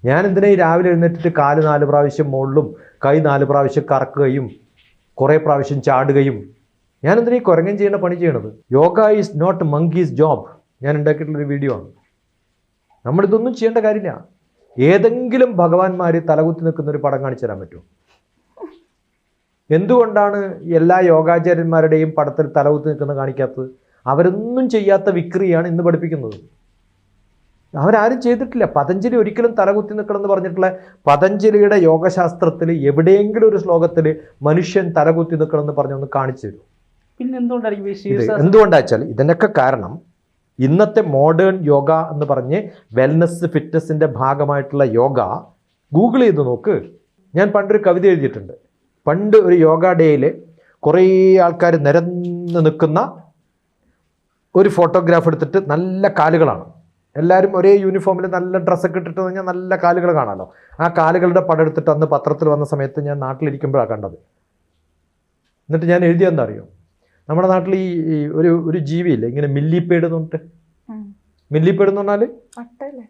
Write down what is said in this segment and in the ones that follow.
ഞാൻ എന്തിനാ ഈ രാവിലെ എഴുന്നേറ്റിട്ട് കാല് 4 പ്രാവശ്യം മുകളിലും കൈ 4 പ്രാവശ്യം കറക്കുകയും കുറേ പ്രാവശ്യം ചാടുകയും, ഞാൻ എന്തിനാ ഈ കുരങ്ങൻ ചെയ്യുന്ന പണി ചെയ്യണത്? Yoga is not monkey's job. ഞാൻ ഉണ്ടാക്കിയിട്ടുള്ളൊരു വീഡിയോ ആണ്. നമ്മളിതൊന്നും ചെയ്യേണ്ട കാര്യമില്ല. ഏതെങ്കിലും ഭഗവാന്മാർ തലകുത്തി നിൽക്കുന്ന ഒരു പടം കാണിച്ചു തരാൻ പറ്റുമോ? എന്തുകൊണ്ടാണ് എല്ലാ യോഗാചാര്യന്മാരുടെയും പടത്തിൽ തലകുത്തി നിൽക്കുന്ന കാണിക്കാത്തത്? അവരൊന്നും ചെയ്യാത്ത വിക്രിയാണ് ഇന്ന് പഠിപ്പിക്കുന്നത്. അവരാരും ചെയ്തിട്ടില്ല. പതഞ്ജലി ഒരിക്കലും തലകുത്തി നിൽക്കണമെന്ന് പറഞ്ഞിട്ടുള്ള പതഞ്ജലിയുടെ യോഗശാസ്ത്രത്തിൽ എവിടെയെങ്കിലും ഒരു ശ്ലോകത്തിൽ മനുഷ്യൻ തലകുത്തി നിൽക്കണമെന്ന് പറഞ്ഞൊന്ന് കാണിച്ചു തരും. പിന്നെ എന്തുകൊണ്ടാ വെച്ചാൽ ഇതിനൊക്കെ കാരണം ഇന്നത്തെ മോഡേൺ യോഗ എന്ന് പറഞ്ഞ് വെൽനസ് ഫിറ്റ്നസിൻ്റെ ഭാഗമായിട്ടുള്ള യോഗ ഗൂഗിൾ ചെയ്ത് നോക്ക്. ഞാൻ പണ്ടൊരു കവിത എഴുതിയിട്ടുണ്ട്. പണ്ട് ഒരു യോഗ ഡേയിൽ കുറേ ആൾക്കാർ നിരന്ന് നിൽക്കുന്ന ഒരു ഫോട്ടോഗ്രാഫ് എടുത്തിട്ട്, നല്ല കാലുകളാണ്, എല്ലാവരും ഒരേ യൂണിഫോമിൽ നല്ല ഡ്രസ്സൊക്കെ ഇട്ടിട്ട് കഴിഞ്ഞാൽ നല്ല കാലുകൾ കാണാമല്ലോ. ആ കാലുകളുടെ പടം എടുത്തിട്ട് അന്ന് പത്രത്തിൽ വന്ന സമയത്ത് ഞാൻ നാട്ടിലിരിക്കുമ്പോഴാണ് കണ്ടത്. എന്നിട്ട് ഞാൻ എഴുതിയെന്താ അറിയോ? നമ്മുടെ നാട്ടിൽ ഈ ഒരു ജീവിയില്ലേ ഇങ്ങനെ മില്ലിപ്പേഡ് എന്ന് പറഞ്ഞിട്ട്, മില്ലിപ്പേഡ് എന്ന് പറഞ്ഞാൽ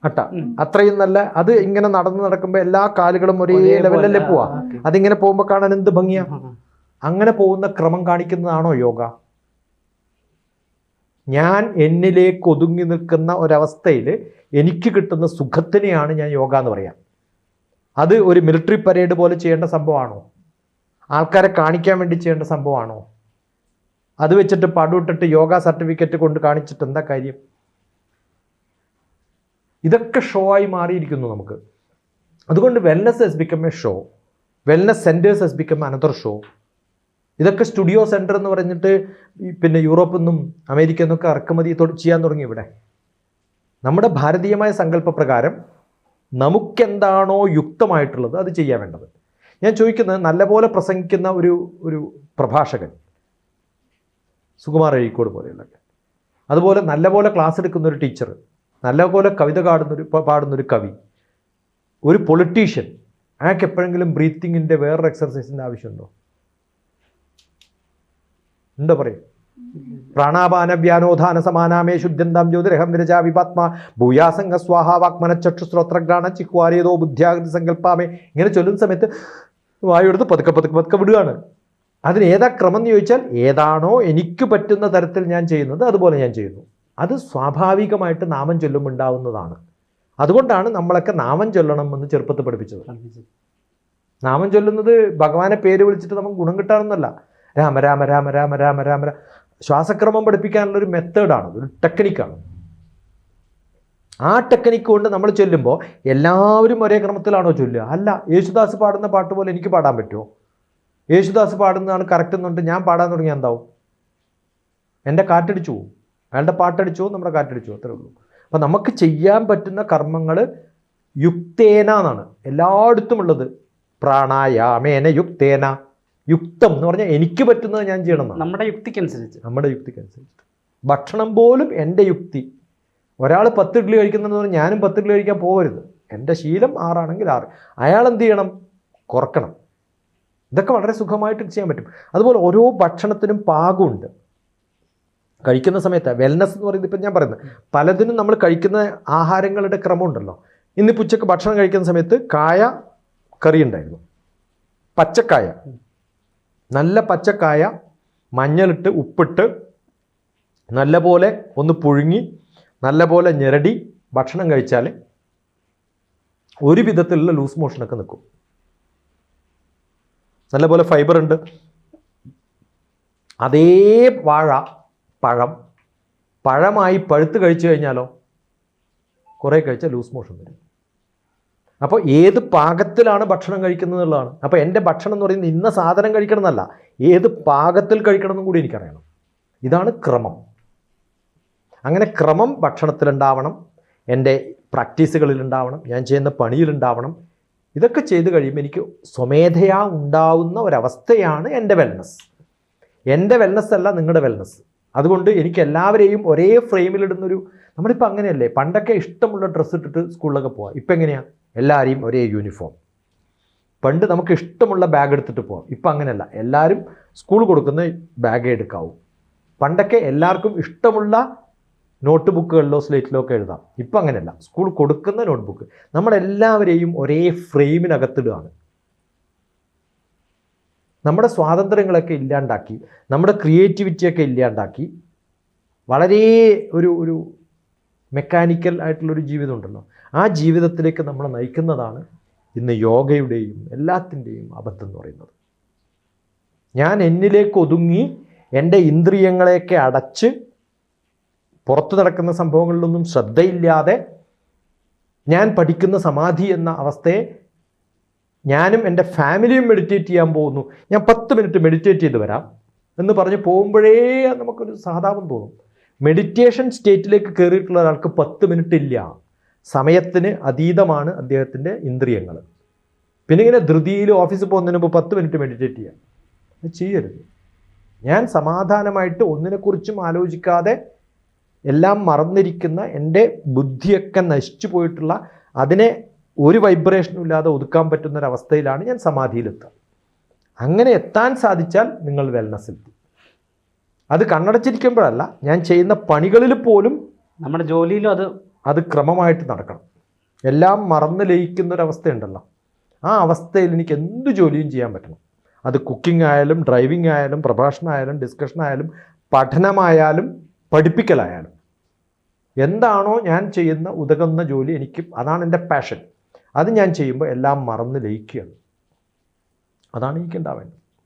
അട്ട, അത്രയും നല്ല, അത് ഇങ്ങനെ നടക്കുമ്പോൾ എല്ലാ കാലുകളും ഒരേ ലെവലല്ലേ പോവാ. അതിങ്ങനെ പോകുമ്പോൾ കാണാൻ എന്ത് ഭംഗിയാ. അങ്ങനെ പോകുന്ന ക്രമം കാണിക്കുന്നതാണോ യോഗ? ഞാൻ എന്നിലേക്ക് ഒതുങ്ങി നിൽക്കുന്ന ഒരവസ്ഥയിൽ എനിക്ക് കിട്ടുന്ന സുഖത്തിനെയാണ് ഞാൻ യോഗ എന്ന് പറയാം. അത് ഒരു മിലിറ്ററി പരേഡ് പോലെ ചെയ്യേണ്ട സംഭവമാണോ? ആൾക്കാരെ കാണിക്കാൻ വേണ്ടി ചെയ്യേണ്ട സംഭവമാണോ? അത് വെച്ചിട്ട് പടുവിട്ടിട്ട് യോഗ സർട്ടിഫിക്കറ്റ് കൊണ്ട് കാണിച്ചിട്ട് എന്താ കാര്യം? ഇതൊക്കെ ഷോ ആയി മാറിയിരിക്കുന്നു നമുക്ക്. അതുകൊണ്ട് wellness has become a show, wellness centres has become another show. ഇതൊക്കെ സ്റ്റുഡിയോ സെൻറ്റർ എന്ന് പറഞ്ഞിട്ട് പിന്നെ യൂറോപ്പിൽ നിന്നും അമേരിക്കയിൽ നിന്നൊക്കെ ഇറക്കുമതി ചെയ്യാൻ തുടങ്ങി. ഇവിടെ നമ്മുടെ ഭാരതീയമായ സങ്കല്പപ്രകാരം നമുക്കെന്താണോ യുക്തമായിട്ടുള്ളത് അത് ചെയ്യാൻ വേണ്ടത്. ഞാൻ ചോദിക്കുന്നത്, നല്ലപോലെ പ്രസംഗിക്കുന്ന ഒരു പ്രഭാഷകൻ, സുകുമാർ അഴീക്കോട് പോലെയുള്ളൊക്കെ, അതുപോലെ നല്ലപോലെ ക്ലാസ് എടുക്കുന്ന ഒരു ടീച്ചർ, നല്ലപോലെ കവിത പാടുന്നൊരു കവി, ഒരു പൊളിറ്റീഷ്യൻ, അയാൾക്ക് എപ്പോഴെങ്കിലും ബ്രീത്തിങ്ങിൻ്റെ വേറൊരു എക്സർസൈസിൻ്റെ ആവശ്യമുണ്ടോ? എന്താ പറയും? പ്രാണാപാന വ്യാനോധാന സമാനാമേ ശുദ്ധ്യന്താം ജ്യോതിരഹം വിരജാ വിപാത്മ ഭൂയാസംഗ സ്വാഹ വാക്മന ചക്ഷുശ്രോത്രഗ്രാണ ചിഹ്വാരിയതോ ബുദ്ധ്യാകൃതി സങ്കല്പാമേ, ഇങ്ങനെ ചൊല്ലുന്ന സമയത്ത് വായുവെടുത്ത് പതുക്കെ വിടുകയാണ്. അതിന് ഏതാ ക്രമം എന്ന് ചോദിച്ചാൽ, ഏതാണോ എനിക്ക് പറ്റുന്ന തരത്തിൽ ഞാൻ ചെയ്യുന്നത് അതുപോലെ ഞാൻ ചെയ്യുന്നു. അത് സ്വാഭാവികമായിട്ട് നാമം ചൊല്ലുമ്പോൾ ഉണ്ടാവുന്നതാണ്. അതുകൊണ്ടാണ് നമ്മളൊക്കെ നാമം ചൊല്ലണം എന്ന് ചെറുപ്പത്തിൽ പഠിപ്പിച്ചത്. നാമം ചൊല്ലുന്നത് ഭഗവാനെ പേര് വിളിച്ചിട്ട് നമുക്ക് ഗുണം കിട്ടാറൊന്നുമല്ല. രാമ രാമ രാമ രാമ രാമ രാമ രാമ ശ്വാസക്രമം പഠിപ്പിക്കാനുള്ളൊരു മെത്തേഡാണ്, ഒരു ടെക്നിക്കാണ്. ആ ടെക്നിക്ക് കൊണ്ട് നമ്മൾ ചൊല്ലുമ്പോൾ എല്ലാവരും ഒരേ ക്രമത്തിലാണോ ചൊല്ലുക? അല്ല. യേശുദാസ് പാടുന്ന പാട്ട് പോലെ എനിക്ക് പാടാൻ പറ്റുമോ? യേശുദാസ് പാടുന്നതാണ് കറക്റ്റ് എന്നുണ്ട് ഞാൻ പാടാൻ തുടങ്ങിയാൽ എന്താവും? എൻ്റെ കാറ്റടിച്ചു പോവും, അയാളുടെ പാട്ടടിച്ചു പോവും, നമ്മുടെ കാറ്റടിച്ചു പോവും, അത്രേ ഉള്ളൂ. അപ്പം നമുക്ക് ചെയ്യാൻ പറ്റുന്ന കർമ്മങ്ങൾ യുക്തേന എന്നാണ് എല്ലായിടത്തും ഉള്ളത്. പ്രാണായാമേന യുക്തേന. യുക്തം എന്ന് പറഞ്ഞാൽ എനിക്ക് പറ്റുന്നത് ഞാൻ ചെയ്യണം, നമ്മുടെ യുക്തിക്കനുസരിച്ച്. ഭക്ഷണം പോലും എൻ്റെ യുക്തി. ഒരാൾ 10 ഇഡ്ഡലി കഴിക്കുന്നതെന്ന് പറഞ്ഞാൽ ഞാനും 10 ഇഡ്ഡലി കഴിക്കാൻ പോകരുത്. എൻ്റെ ശീലം 6 ആണെങ്കിൽ 6. അയാൾ എന്ത് ചെയ്യണം? കുറക്കണം. ഇതൊക്കെ വളരെ സുഖമായിട്ട് ചെയ്യാൻ പറ്റും. അതുപോലെ ഓരോ ഭക്ഷണത്തിനും പാകമുണ്ട്. കഴിക്കുന്ന സമയത്ത് വെൽനസ് എന്ന് പറയുന്നത്, ഇപ്പം ഞാൻ പറയുന്നത്, പലതിനും നമ്മൾ കഴിക്കുന്ന ആഹാരങ്ങളുടെ ക്രമമുണ്ടല്ലോ. ഇന്നിപ്പോൾ ഉച്ചക്ക് ഭക്ഷണം കഴിക്കുന്ന സമയത്ത് കായ കറി ഉണ്ടായിരുന്നു, പച്ചക്കായ, നല്ല പച്ചക്കായ മഞ്ഞളിട്ട് ഉപ്പിട്ട് നല്ലപോലെ ഒന്ന് പുഴുങ്ങി നല്ലപോലെ ഞെരടി ഭക്ഷണം കഴിച്ചാൽ ഒരു വിധത്തിലുള്ള ലൂസ് മോഷനൊക്കെ നിൽക്കും. നല്ലപോലെ ഫൈബർ ഉണ്ട്. അതേ പഴമായി പഴുത്ത് കഴിച്ചു കഴിഞ്ഞാലോ കുറേ കഴിച്ചാൽ ലൂസ് മോഷൻ വരും. അപ്പോൾ ഏത് പാകത്തിലാണ് ഭക്ഷണം കഴിക്കുന്നത് എന്നുള്ളതാണ്. അപ്പോൾ എൻ്റെ ഭക്ഷണം എന്ന് പറയുന്നത് ഇന്ന സാധനം കഴിക്കണം എന്നല്ല, ഏത് പാകത്തിൽ കഴിക്കണം എന്നും കൂടി എനിക്കറിയണം. ഇതാണ് ക്രമം. അങ്ങനെ ക്രമം ഭക്ഷണത്തിലുണ്ടാവണം, എൻ്റെ പ്രാക്ടീസുകളിലുണ്ടാവണം, ഞാൻ ചെയ്യുന്ന പണിയിലുണ്ടാവണം. ഇതൊക്കെ ചെയ്ത് കഴിയുമ്പോൾ എനിക്ക് സ്വമേധയാ ഉണ്ടാവുന്ന ഒരവസ്ഥയാണ് എൻ്റെ വെൽനസ്. എൻ്റെ വെൽനസ് അല്ല നിങ്ങളുടെ വെൽനസ്. അതുകൊണ്ട് എനിക്ക് എല്ലാവരെയും ഒരേ ഫ്രെയിമിലിടുന്നൊരു, നമ്മളിപ്പോൾ അങ്ങനെയല്ലേ, പണ്ടൊക്കെ ഇഷ്ടമുള്ള ഡ്രസ്സ് ഇട്ടിട്ട് സ്കൂളിലൊക്കെ പോവാം. ഇപ്പം എങ്ങനെയാണ്? എല്ലാവരെയും ഒരേ യൂണിഫോം. പണ്ട് നമുക്ക് ഇഷ്ടമുള്ള ബാഗ് എടുത്തിട്ട് പോവാം. ഇപ്പം അങ്ങനെയല്ല, എല്ലാവരും സ്കൂൾ കൊടുക്കുന്ന ബാഗേ എടുക്കാവൂ. പണ്ടൊക്കെ എല്ലാവർക്കും ഇഷ്ടമുള്ള നോട്ട് ബുക്കുകളിലോ സ്ലേറ്റിലോ ഒക്കെ എഴുതാം. ഇപ്പം അങ്ങനെയല്ല. സ്കൂൾ കൊടുക്കുന്ന നോട്ട് ബുക്ക് നമ്മളെല്ലാവരെയും ഒരേ ഫ്രെയിമിനകത്തിടുകയാണ്. നമ്മുടെ സ്വാതന്ത്ര്യങ്ങളൊക്കെ ഇല്ലാണ്ടാക്കി, നമ്മുടെ ക്രിയേറ്റിവിറ്റിയൊക്കെ ഇല്ലാണ്ടാക്കി, വളരെ ഒരു മെക്കാനിക്കൽ ആയിട്ടുള്ളൊരു ജീവിതം ഉണ്ടല്ലോ, ആ ജീവിതത്തിലേക്ക് നമ്മളെ നയിക്കുന്നതാണ് ഇന്ന് യോഗയുടെയും എല്ലാത്തിൻ്റെയും അബദ്ധം എന്ന് പറയുന്നത്. ഞാൻ എന്നിലേക്ക് ഒതുങ്ങി എൻ്റെ ഇന്ദ്രിയങ്ങളെയൊക്കെ അടച്ച് പുറത്തു നടക്കുന്ന സംഭവങ്ങളിലൊന്നും ശ്രദ്ധയില്ലാതെ ഞാൻ പഠിക്കുന്ന സമാധി എന്ന അവസ്ഥയെ ഞാനും എൻ്റെ ഫാമിലിയും മെഡിറ്റേറ്റ് ചെയ്യാൻ പോകുന്നു, ഞാൻ 10 മിനിറ്റ് മെഡിറ്റേറ്റ് ചെയ്ത് വരാം എന്ന് പറഞ്ഞ് പോകുമ്പോഴേ നമുക്കൊരു സഹതാപം തോന്നും. മെഡിറ്റേഷൻ സ്റ്റേറ്റിലേക്ക് കയറിയിട്ടുള്ള ഒരാൾക്ക് 10 മിനിറ്റ് ഇല്ല. സമയത്തിന് അതീതമാണ് അദ്ദേഹത്തിൻ്റെ ഇന്ദ്രിയങ്ങൾ. പിന്നെ ഇങ്ങനെ ധൃതിയിൽ ഓഫീസിൽ പോകുന്നതിന് മുമ്പ് 10 മിനിറ്റ് മെഡിറ്റേറ്റ് ചെയ്യാം, അത് ചെയ്യരുത്. ഞാൻ സമാധാനമായിട്ട് ഒന്നിനെക്കുറിച്ചും ആലോചിക്കാതെ എല്ലാം മറന്നിരിക്കുന്ന, എൻ്റെ ബുദ്ധിയൊക്കെ നശിച്ചു പോയിട്ടുള്ള, അതിനെ ഒരു വൈബ്രേഷനും ഇല്ലാതെ ഒതുക്കാൻ പറ്റുന്നൊരവസ്ഥയിലാണ് ഞാൻ സമാധിയിലെത്തുക. അങ്ങനെ എത്താൻ സാധിച്ചാൽ നിങ്ങൾ വെൽനസ്സിലെത്തി. അത് കണ്ണടച്ചിരിക്കുമ്പോഴല്ല, ഞാൻ ചെയ്യുന്ന പണികളിൽ പോലും, നമ്മുടെ ജോലിയിലും അത് ക്രമമായിട്ട് നടക്കണം. എല്ലാം മറന്ന് ലയിക്കുന്നൊരവസ്ഥയുണ്ടല്ലോ, ആ അവസ്ഥയിൽ എനിക്ക് എന്ത് ജോലിയും ചെയ്യാൻ പറ്റണം. അത് കുക്കിംഗ് ആയാലും, ഡ്രൈവിംഗ് ആയാലും, പ്രഭാഷണമായാലും, ഡിസ്കഷൻ ആയാലും, പഠനമായാലും, പഠിപ്പിക്കലായാലും, എന്താണോ ഞാൻ ചെയ്യുന്ന ഉതകുന്ന ജോലി, എനിക്ക് അതാണ് എൻ്റെ പാഷൻ. അത് ഞാൻ ചെയ്യുമ്പോൾ എല്ലാം മറന്ന് ലയിക്കുകയാണ്. അതാണ് എനിക്കുണ്ടാവേണ്ടത്.